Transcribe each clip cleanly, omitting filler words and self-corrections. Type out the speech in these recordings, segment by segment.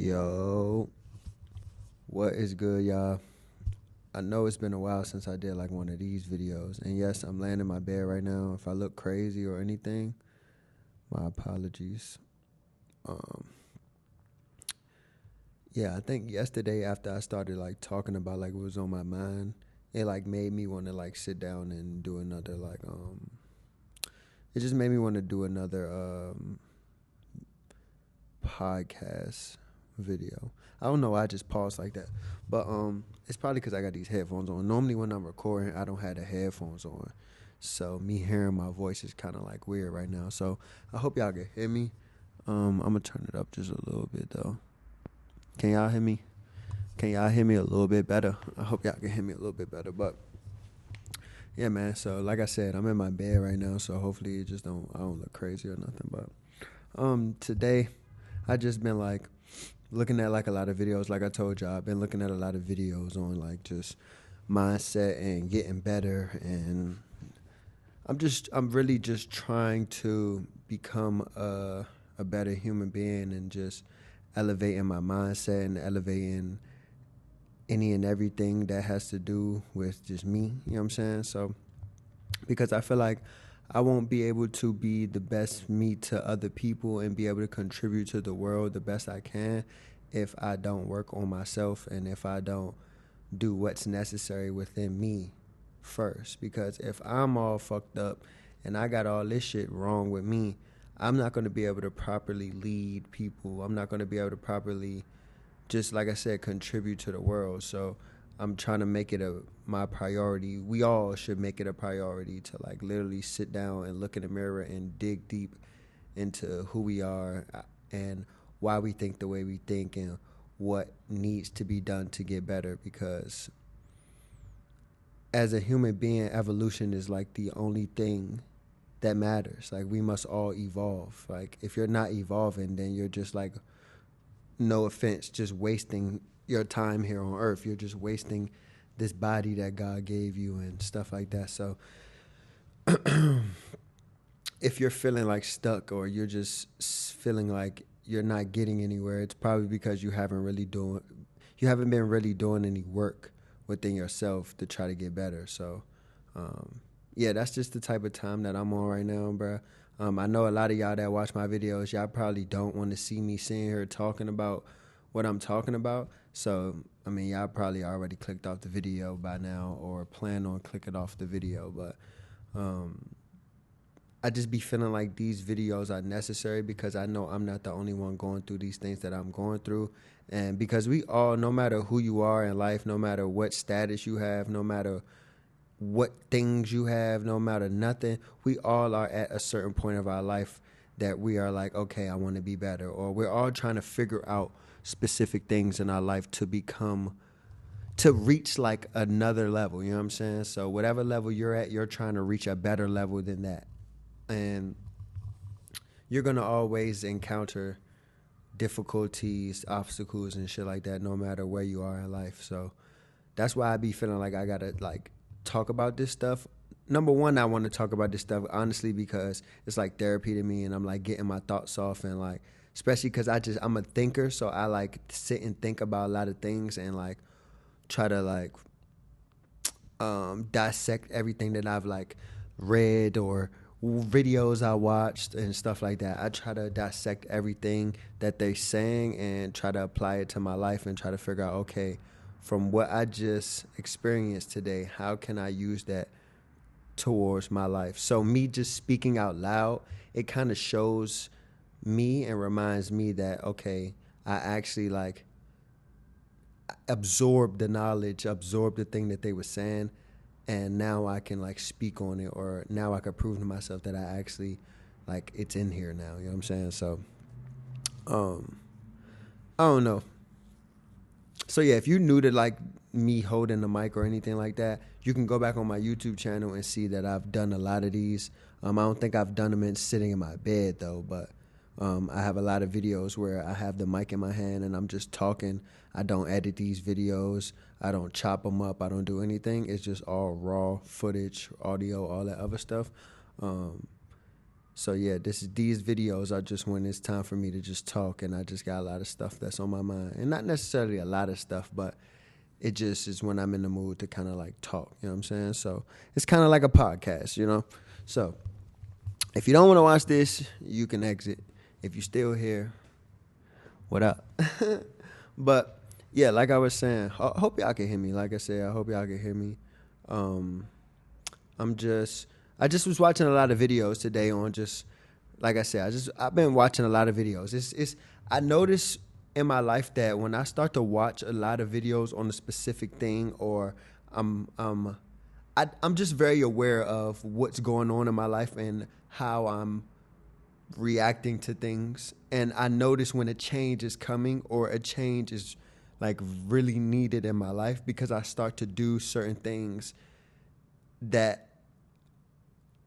Yo, what is good, y'all? I know it's been a while since I did like one of these videos. And yes, I'm laying in my bed right now. If I look crazy or anything, my apologies. Um, yeah, I think yesterday after I started like talking about like what was on my mind, it like made me want to like sit down and do another it just made me want to do another podcast video. I don't know why I just paused like that. But it's probably because I got these headphones on. Normally when I'm recording, I don't have the headphones on. So me hearing my voice is kind of like weird right now. So I hope y'all can hear me. I'm gonna turn it up just a little bit though. Can y'all hear me? Can y'all hear me a little bit better? I hope y'all can hear me a little bit better. But yeah, man. So like I said, I'm in my bed right now. So hopefully it just I don't look crazy or nothing. But today I just been like looking at like a lot of videos. Like I told y'all, I've been looking at a lot of videos on like just mindset and getting better. And I'm really just trying to become a better human being and just elevating my mindset and elevating any and everything that has to do with just me. You know what I'm saying? So because I feel like I won't be able to be the best me to other people and be able to contribute to the world the best I can if I don't work on myself and if I don't do what's necessary within me first. Because if I'm all fucked up and I got all this shit wrong with me, I'm not going to be able to properly lead people. I'm not going to be able to properly, just like I said, contribute to the world. So I'm trying to make it my priority. We all should make it a priority to like literally sit down and look in the mirror and dig deep into who we are and why we think the way we think and what needs to be done to get better. Because as a human being, evolution is like the only thing that matters. Like we must all evolve. Like if you're not evolving, then you're just like, no offense, just wasting your time here on earth. You're just wasting this body that God gave you and stuff like that. So if you're feeling like stuck or you're just feeling like you're not getting anywhere, it's probably because you haven't been really doing any work within yourself to try to get better. So yeah, that's just the type of time that I'm on right now, bro. I know a lot of y'all that watch my videos, y'all probably don't want to see me sitting here talking about what I'm talking about. So, I mean, y'all probably already clicked off the video by now or plan on clicking off the video. But I just be feeling like these videos are necessary because I know I'm not the only one going through these things that I'm going through. And because we all, no matter who you are in life, no matter what status you have, no matter what things you have, no matter nothing, we all are at a certain point of our life that we are like, okay, I want to be better. Or we're all trying to figure out specific things in our life to reach like another level. You know what I'm saying? So whatever level you're at, you're trying to reach a better level than that. And you're going to always encounter difficulties, obstacles, and shit like that, no matter where you are in life. So that's why I be feeling like I gotta like talk about this stuff. Number one, I want to talk about this stuff honestly because it's like therapy to me, and I'm like getting my thoughts off, and like especially because I'm a thinker, so I like sit and think about a lot of things and like try to like dissect everything that I've like read or videos I watched and stuff like that. I try to dissect everything that they're saying and try to apply it to my life and try to figure out, okay, from what I just experienced today, how can I use that towards my life? So me just speaking out loud, it kind of shows me and reminds me that, okay, I actually like absorb the knowledge, absorb the thing that they were saying, and now I can like speak on it, or now I can prove to myself that I actually like it's in here now. You know what I'm saying? So, um, I don't know. So yeah, if you new to like me holding the mic or anything like that, you can go back on my YouTube channel and see that I've done a lot of these. I don't think I've done them in sitting in my bed though, but I have a lot of videos where I have the mic in my hand and I'm just talking. I don't edit these videos. I don't chop them up. I don't do anything. It's just all raw footage, audio, all that other stuff. So yeah, these videos are just when it's time for me to just talk, and I just got a lot of stuff that's on my mind, and not necessarily a lot of stuff, but it just is when I'm in the mood to kind of like talk. You know what I'm saying? So it's kind of like a podcast, you know. So if you don't want to watch this, you can exit. If you're still here, what up? But yeah, like I was saying, I hope y'all can hear me. Like I said, I hope y'all can hear me. Um, I just was watching a lot of videos today on just, like I said, I've been watching a lot of videos. I notice in my life that when I start to watch a lot of videos on a specific thing, or I'm just very aware of what's going on in my life and how I'm reacting to things. And I notice when a change is coming or a change is like really needed in my life, because I start to do certain things that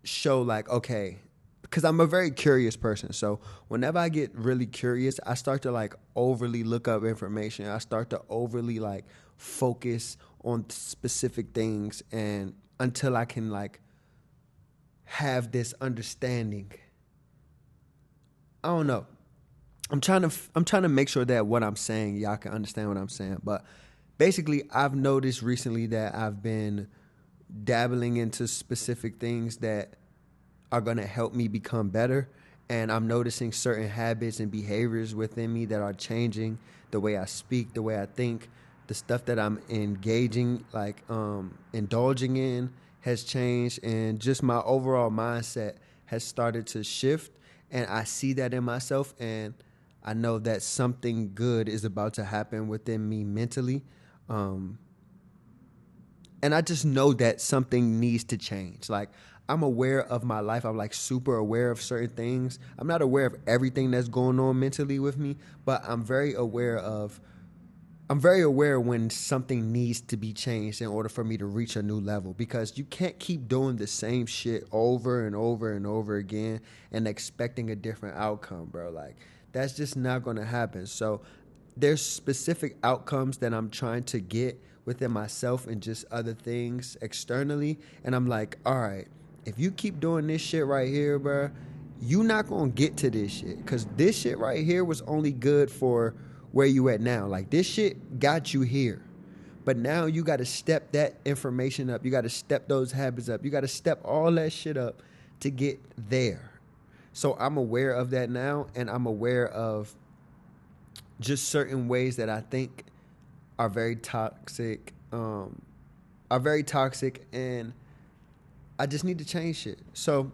show like, okay, because I'm a very curious person. So whenever I get really curious, I start to like overly look up information. I start to overly like focus on specific things, and until I can like have this understanding. I don't know. I'm trying to make sure that what I'm saying, y'all can understand what I'm saying. But basically, I've noticed recently that I've been dabbling into specific things that are going to help me become better. And I'm noticing certain habits and behaviors within me that are changing the way I speak, the way I think, the stuff that I'm engaging, like indulging in has changed. And just my overall mindset has started to shift. And I see that in myself. And I know that something good is about to happen within me mentally. And I just know that something needs to change. Like, I'm aware of my life. I'm like super aware of certain things. I'm not aware of everything that's going on mentally with me, but I'm very aware when something needs to be changed in order for me to reach a new level, because you can't keep doing the same shit over and over and over again and expecting a different outcome, bro. Like, that's just not going to happen. So there's specific outcomes that I'm trying to get within myself and just other things externally. And I'm like, all right, if you keep doing this shit right here, bro, you not going to get to this shit. Because this shit right here was only good for where you at now. Like, this shit got you here. But now you got to step that information up. You got to step those habits up. You got to step all that shit up to get there. So I'm aware of that now, and I'm aware of just certain ways that I think are very toxic, and I just need to change shit. So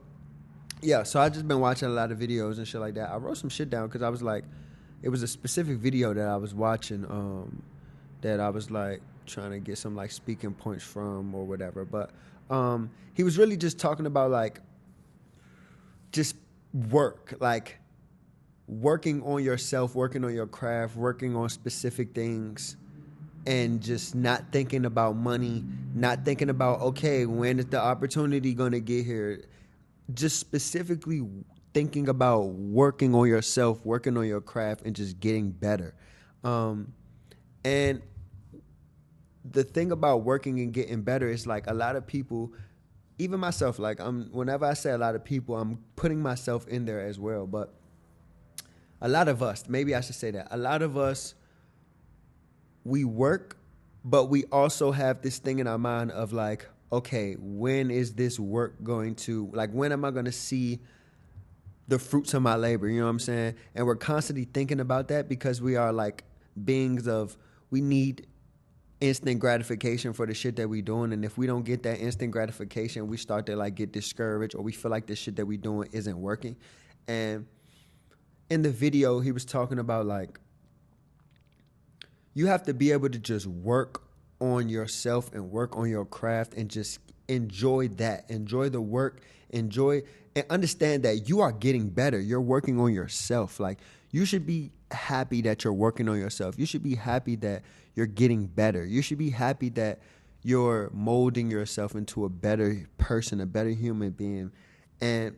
yeah, so I just been watching a lot of videos and shit like that. I wrote some shit down because I was like, it was a specific video that I was watching, that I was like trying to get some like speaking points from or whatever. But he was really just talking about like just work, like working on yourself, working on your craft, working on specific things, and just not thinking about money, not thinking about, okay, when is the opportunity going to get here? Just specifically thinking about working on yourself, working on your craft, and just getting better. And the thing about working and getting better is like a lot of people, even myself, like whenever I say a lot of people, I'm putting myself in there as well. But a lot of us, maybe I should say that, a lot of us, we work, but we also have this thing in our mind of like, okay, when is this work going to, like, when am I going to see the fruits of my labor? You know what I'm saying? And we're constantly thinking about that because we are like beings of, we need instant gratification for the shit that we doing. And if we don't get that instant gratification, we start to like get discouraged, or we feel like the shit that we doing isn't working. And in the video, he was talking about like, you have to be able to just work on yourself and work on your craft and just enjoy that. Enjoy the work, enjoy and understand that you are getting better. You're working on yourself. Like, you should be happy that you're working on yourself. You should be happy that you're getting better. You should be happy that you're molding yourself into a better person, a better human being. And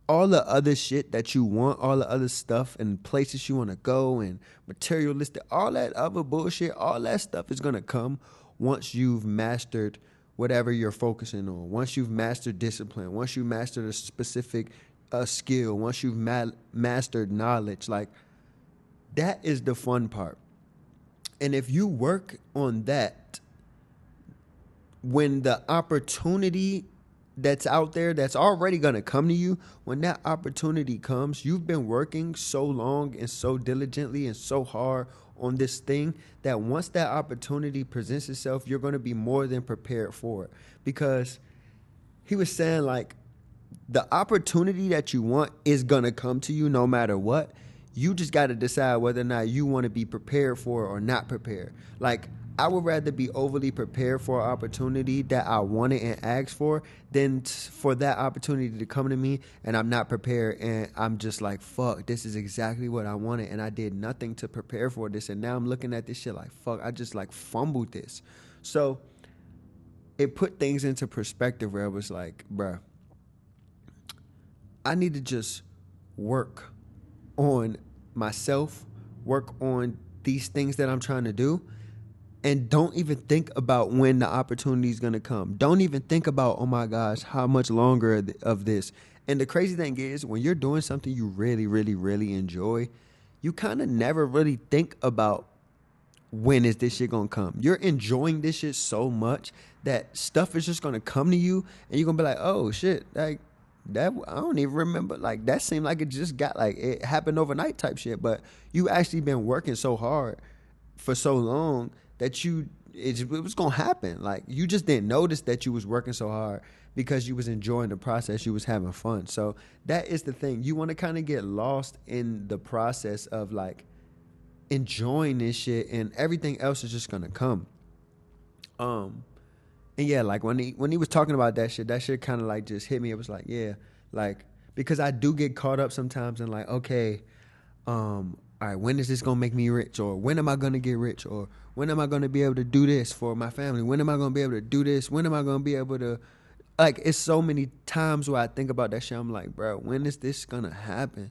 all the other shit that you want, all the other stuff and places you want to go and materialistic, all that other bullshit, all that stuff is going to come once you've mastered whatever you're focusing on. Once you've mastered discipline, once you mastered a specific a skill, once you've mastered knowledge, like that is the fun part. And if you work on that, when the opportunity that's out there that's already going to come to you, when that opportunity comes, you've been working so long and so diligently and so hard on this thing that once that opportunity presents itself, you're going to be more than prepared for it. Because he was saying, like, the opportunity that you want is going to come to you no matter what. You just got to decide whether or not you want to be prepared for it or not prepared. Like, I would rather be overly prepared for an opportunity that I wanted and asked for than for that opportunity to come to me and I'm not prepared and I'm just like, fuck, this is exactly what I wanted and I did nothing to prepare for this, and now I'm looking at this shit like, fuck, I just like fumbled this. So it put things into perspective where I was like, bruh, I need to just work on myself, work on these things that I'm trying to do, and don't even think about when the opportunity is going to come. Don't even think about, oh my gosh, how much longer of this. And the crazy thing is, when you're doing something you really, really, really enjoy, you kind of never really think about when is this shit going to come. You're enjoying this shit so much that stuff is just going to come to you and you're going to be like, oh shit, like, that I don't even remember. Like, that seemed like it just got, like, it happened overnight type shit. But you actually been working so hard for so long that it was gonna happen. Like, you just didn't notice that you was working so hard because you was enjoying the process. You was having fun. So that is the thing. You want to kind of get lost in the process of like enjoying this shit, and everything else is just gonna come. And yeah, like when he was talking about that shit kind of like just hit me. It was like, yeah, like, because I do get caught up sometimes in like, okay, all right, when is this gonna make me rich? Or when am I gonna get rich? Or when am I gonna be able to do this for my family? When am I gonna be able to do this? When am I gonna be able to, like, it's so many times where I think about that shit. I'm like, bro, when is this gonna happen?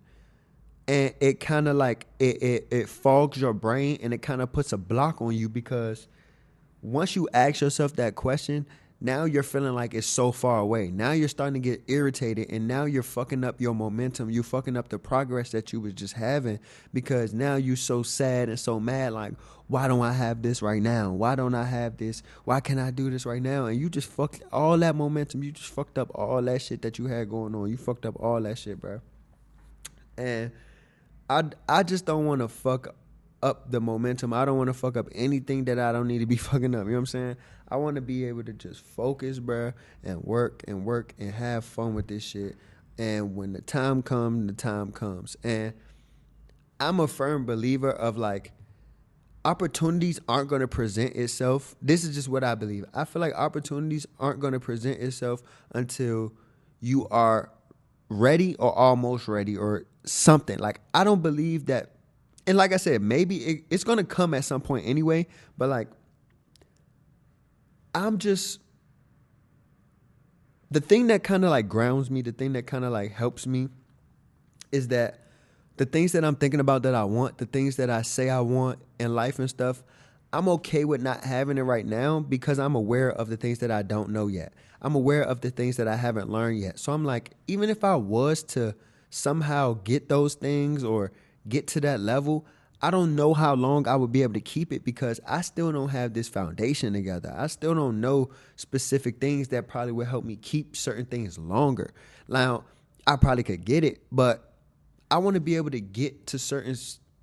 And it kind of like, it fogs your brain and it kind of puts a block on you, because once you ask yourself that question, now you're feeling like it's so far away. Now you're starting to get irritated, and now you're fucking up your momentum. You're fucking up the progress that you was just having, because now you're so sad and so mad, like, why don't I have this right now? Why don't I have this? Why can't I do this right now? And you just fucked all that momentum. You just fucked up all that shit that you had going on. You fucked up all that shit, bro. And I just don't want to fuck up the momentum. I don't want to fuck up anything that I don't need to be fucking up. You know what I'm saying? I want to be able to just focus, bruh, and work and have fun with this shit. And when the time comes, the time comes. And I'm a firm believer of, like, opportunities aren't going to present itself. This is just what I believe. I feel like opportunities aren't going to present itself until you are ready or almost ready or something. Like, I don't believe that. And like I said, maybe it's going to come at some point anyway. But, like, the thing that kind of, like, grounds me, the thing that kind of, like, helps me is that the things that I'm thinking about that I want, the things that I say I want in life and stuff, I'm okay with not having it right now because I'm aware of the things that I don't know yet. I'm aware of the things that I haven't learned yet. So I'm like, even if I was to somehow get those things or get to that level, I don't know how long I would be able to keep it, because I still don't have this foundation together. I still don't know specific things that probably would help me keep certain things longer. Now, I probably could get it, but I want to be able to get to certain,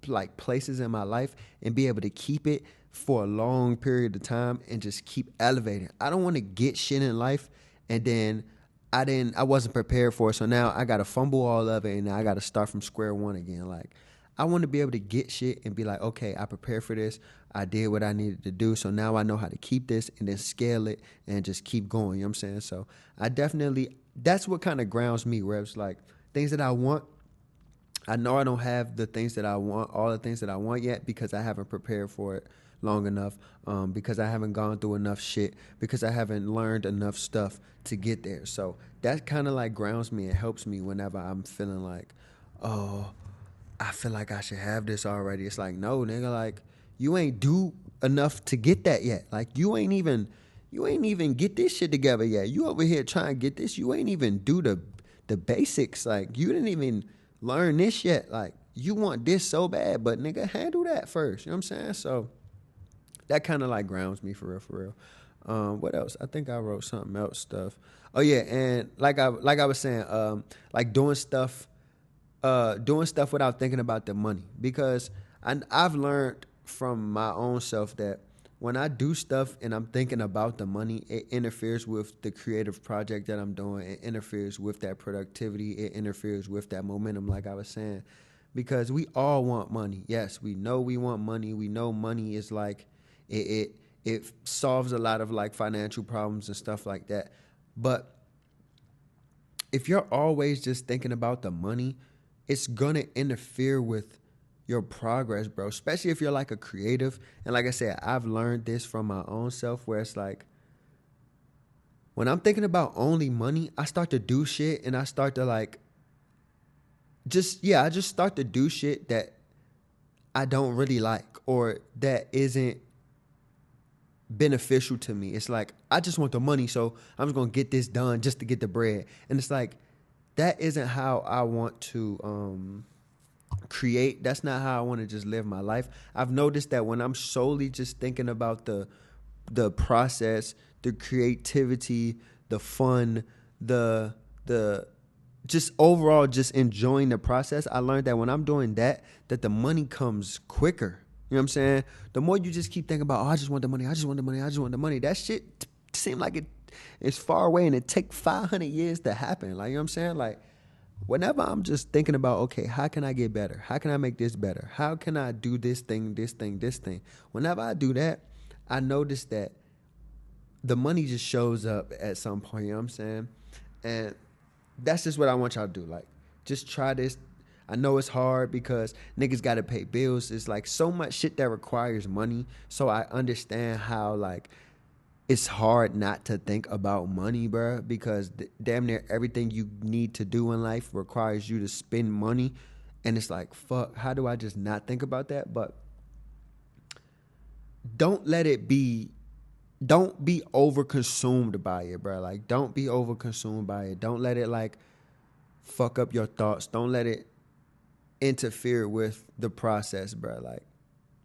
like, places in my life and be able to keep it for a long period of time and just keep elevating. I don't want to get shit in life and then I wasn't prepared for it, so now I got to fumble all of it and now I got to start from square one again. Like, I want to be able to get shit and be like, okay, I prepared for this. I did what I needed to do. So now I know how to keep this and then scale it and just keep going. You know what I'm saying? So that's what kind of grounds me, where it's like things that I want. I know I don't have the things that I want, all the things that I want yet, because I haven't prepared for it long enough, because I haven't gone through enough shit, because I haven't learned enough stuff to get there. So that kind of like grounds me and helps me whenever I'm feeling like, oh, I feel like I should have this already. It's like, no, nigga, like, you ain't do enough to get that yet. Like, you ain't even get this shit together yet. You over here trying to get this. You ain't even do the basics. Like, you didn't even learn this yet. Like, you want this so bad, but nigga, handle that first. You know what I'm saying? So that kind of like grounds me for real, for real. What else? I think I wrote something else stuff. Oh yeah, and like I was saying, like doing stuff without thinking about the money, because I've learned from my own self that when I do stuff and I'm thinking about the money, it interferes with the creative project that I'm doing. It interferes with that productivity. It interferes with that momentum, like I was saying, because we all want money. Yes, we know we want money. We know money is like it solves a lot of like financial problems and stuff like that. But if you're always just thinking about the money, it's gonna interfere with your progress, bro. Especially if you're like a creative. And like I said, I've learned this from my own self, where it's like, when I'm thinking about only money, I start to do shit and I start to like I just start to do shit that I don't really like, or that isn't beneficial to me. It's like, I just want the money, so I'm just gonna get this done just to get the bread. And it's like, that isn't how I want to create. That's not how I want to just live my life. I've noticed that when I'm solely just thinking about the process, the creativity, the fun, the just overall just enjoying the process, I learned that when I'm doing that the money comes quicker. You know what I'm saying? The more you just keep thinking about, oh, I just want the money, I just want the money, I just want the money, that shit seems like it's far away, and it take 500 years to happen. Like, you know what I'm saying? Like, whenever I'm just thinking about, okay, how can I get better? How can I make this better? How can I do this thing, this thing, this thing? Whenever I do that, I notice that the money just shows up at some point, you know what I'm saying? And that's just what I want y'all to do. Like, just try this. I know it's hard because niggas got to pay bills. It's like so much shit that requires money. So I understand how, like, it's hard not to think about money, bro, because damn near everything you need to do in life requires you to spend money. And it's like, fuck, how do I just not think about that? But don't be over consumed by it, bro. Like, don't be over consumed by it. Don't let it like fuck up your thoughts. Don't let it interfere with the process, bro. Like,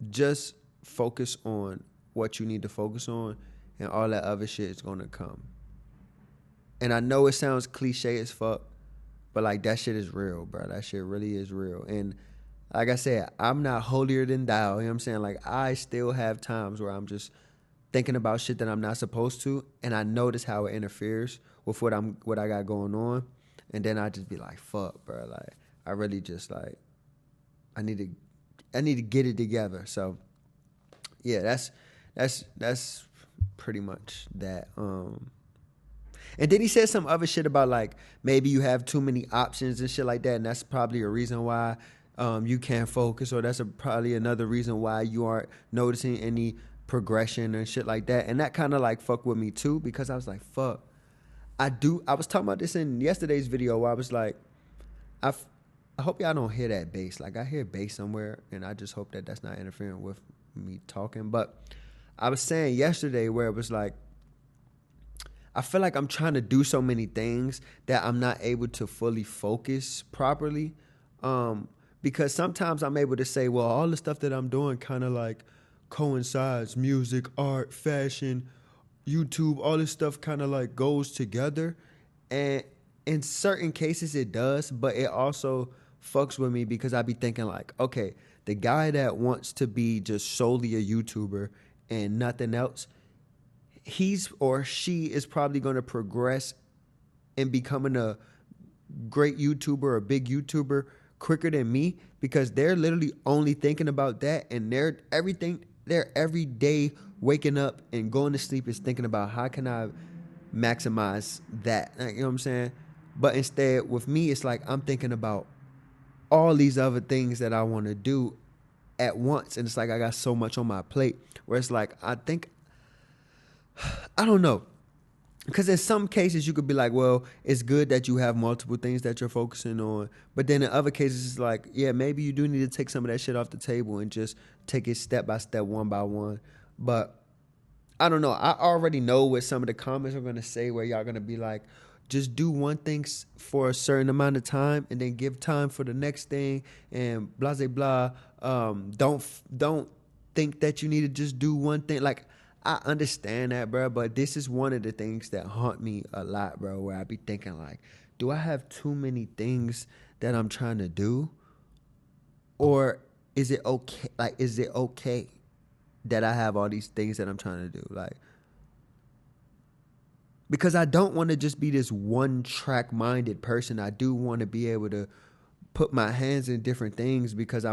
just focus on what you need to focus on, and all that other shit is gonna come. And I know it sounds cliche as fuck, but like, that shit is real, bro. That shit really is real. And like I said, I'm not holier than thou. You know what I'm saying? Like, I still have times where I'm just thinking about shit that I'm not supposed to, and I notice how it interferes with what I got going on. And then I just be like, fuck, bro. Like, I really just like, I need to get it together. So yeah, that's pretty much that. And then he said some other shit about like, maybe you have too many options and shit like that, and that's probably a reason why you can't focus, or that's probably another reason why you aren't noticing any progression and shit like that. And that kind of like fuck with me too, because I was like, fuck. I was talking about this in yesterday's video, where I was like, I hope y'all don't hear that bass. Like, I hear bass somewhere, and I just hope that that's not interfering with me talking. But I was saying yesterday where it was like, I feel like I'm trying to do so many things that I'm not able to fully focus properly. Because sometimes I'm able to say, well, all the stuff that I'm doing kind of like coincides. Music, art, fashion, YouTube, all this stuff kind of like goes together. And in certain cases it does, but it also fucks with me because I be thinking like, okay, the guy that wants to be just solely a YouTuber and nothing else, he's or she is probably going to progress in becoming a great YouTuber or a big YouTuber quicker than me, because they're literally only thinking about that, and they're every day waking up and going to sleep is thinking about how can I maximize that. You know what I'm saying? But instead with me, it's like I'm thinking about all these other things that I want to do at once, and it's like I got so much on my plate where it's like I don't know. Because in some cases you could be like, well, it's good that you have multiple things that you're focusing on. But then in other cases, it's like, yeah, maybe you do need to take some of that shit off the table and just take it step by step, one by one. But I don't know. I already know what some of the comments are going to say, where y'all going to be like, just do one thing for a certain amount of time and then give time for the next thing and blah, blah, blah. Don't think that you need to just do one thing. Like, I understand that, bro, but this is one of the things that haunt me a lot, bro, where I be thinking, like, do I have too many things that I'm trying to do? Or is it okay? Like, is it okay that I have all these things that I'm trying to do? Like, because I don't want to just be this one track minded person. I do want to be able to put my hands in different things because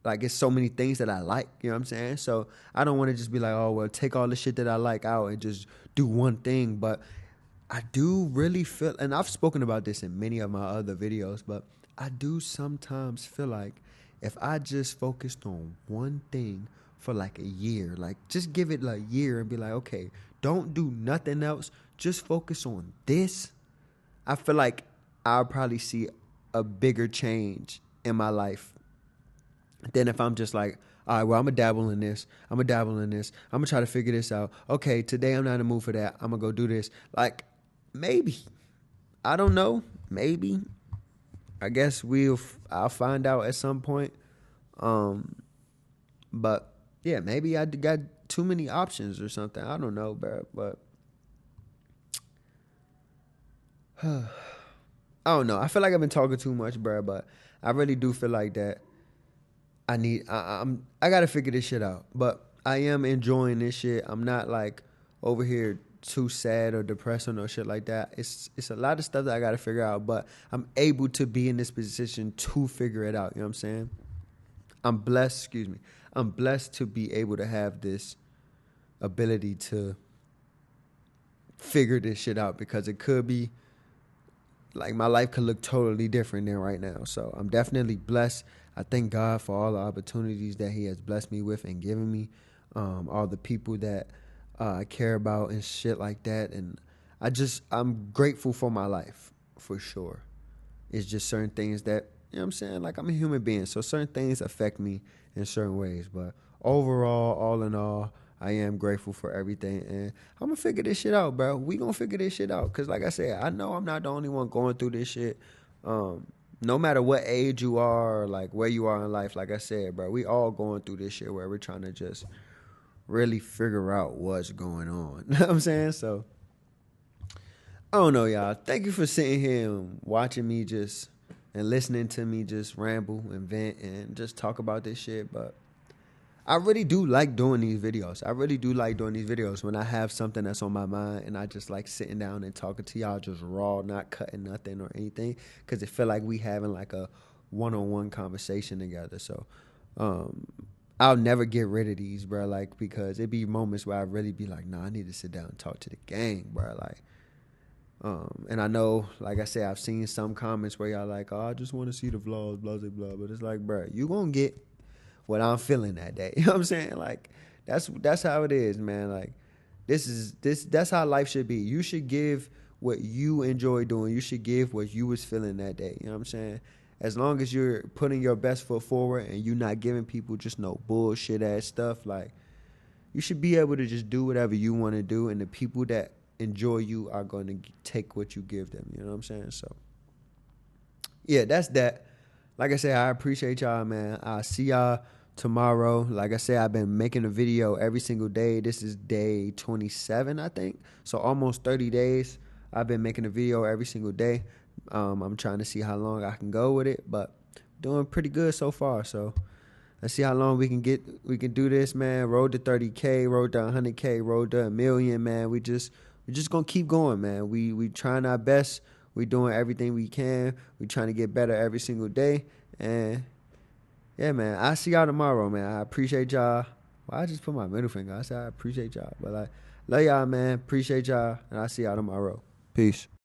it's so many things that I like, you know what I'm saying? So I don't want to just be like, oh, well, take all the shit that I like out and just do one thing. But I do really feel, and I've spoken about this in many of my other videos, but I do sometimes feel like if I just focused on one thing for like a year, like just give it like a year and be like, okay, don't do nothing else, just focus on this, I feel like I'll probably see a bigger change in my life than if I'm just like, all right, well, I'm going to dabble in this. I'm going to dabble in this. I'm going to try to figure this out. Okay, today I'm not in the mood for that. I'm going to go do this. Like, maybe. I don't know. Maybe. I guess I'll find out at some point. But, yeah, maybe I got too many options or something. I don't know, bro. But, I don't know. I feel like I've been talking too much, bro. But I really do feel like that. I gotta figure this shit out, but I am enjoying this shit. I'm not like over here too sad or depressed or no shit like that. It's a lot of stuff that I gotta figure out, but I'm able to be in this position to figure it out. You know what I'm saying? I'm blessed to be able to have this ability to figure this shit out because it could be like my life could look totally different than right now. So I'm definitely blessed. I thank God for all the opportunities that he has blessed me with and given me, all the people that I care about and shit like that. And I'm grateful for my life, for sure. It's just certain things that, you know what I'm saying? Like, I'm a human being, so certain things affect me in certain ways. But overall, all in all, I am grateful for everything. And I'm going to figure this shit out, bro. We going to figure this shit out. Because like I said, I know I'm not the only one going through this shit. No matter what age you are or like where you are in life, like I said, bro, we all going through this shit where we're trying to just really figure out what's going on. You know what I'm saying? So, I don't know, y'all. Thank you for sitting here and watching me just and listening to me just ramble and vent and just talk about this shit. But I really do like doing these videos. I really do like doing these videos when I have something that's on my mind and I just like sitting down and talking to y'all just raw, not cutting nothing or anything, because it feel like we having like a one-on-one conversation together. So I'll never get rid of these, bro, like, because it be moments where I really be like, nah, I need to sit down and talk to the gang, bro, like. And I know, like I said, I've seen some comments where y'all like, oh, I just want to see the vlogs, blah, blah, blah. But it's like, bro, you gonna get what I'm feeling that day. You know what I'm saying? Like, that's how it is, man. Like, that's how life should be. You should give what you enjoy doing. You should give what you was feeling that day. You know what I'm saying? As long as you're putting your best foot forward and you're not giving people just no bullshit ass stuff, like, you should be able to just do whatever you want to do, and the people that enjoy you are going to take what you give them. You know what I'm saying? So, yeah, that's that. Like I said, I appreciate y'all, man. I'll see y'all tomorrow. Like I said, I've been making a video every single day. This is day 27, I think. So almost 30 days. I've been making a video every single day. I'm trying to see how long I can go with it, but doing pretty good so far. So let's see how long we can do this, man. Road to 30K, road to 100K, road to 1 million, man. We're just gonna keep going, man. We trying our best. We doing everything we can. We trying to get better every single day. And yeah, man, I'll see y'all tomorrow, man. I appreciate y'all. Well, I just put my middle finger. I said I appreciate y'all. But I love y'all, man. Appreciate y'all. And I'll see y'all tomorrow. Peace.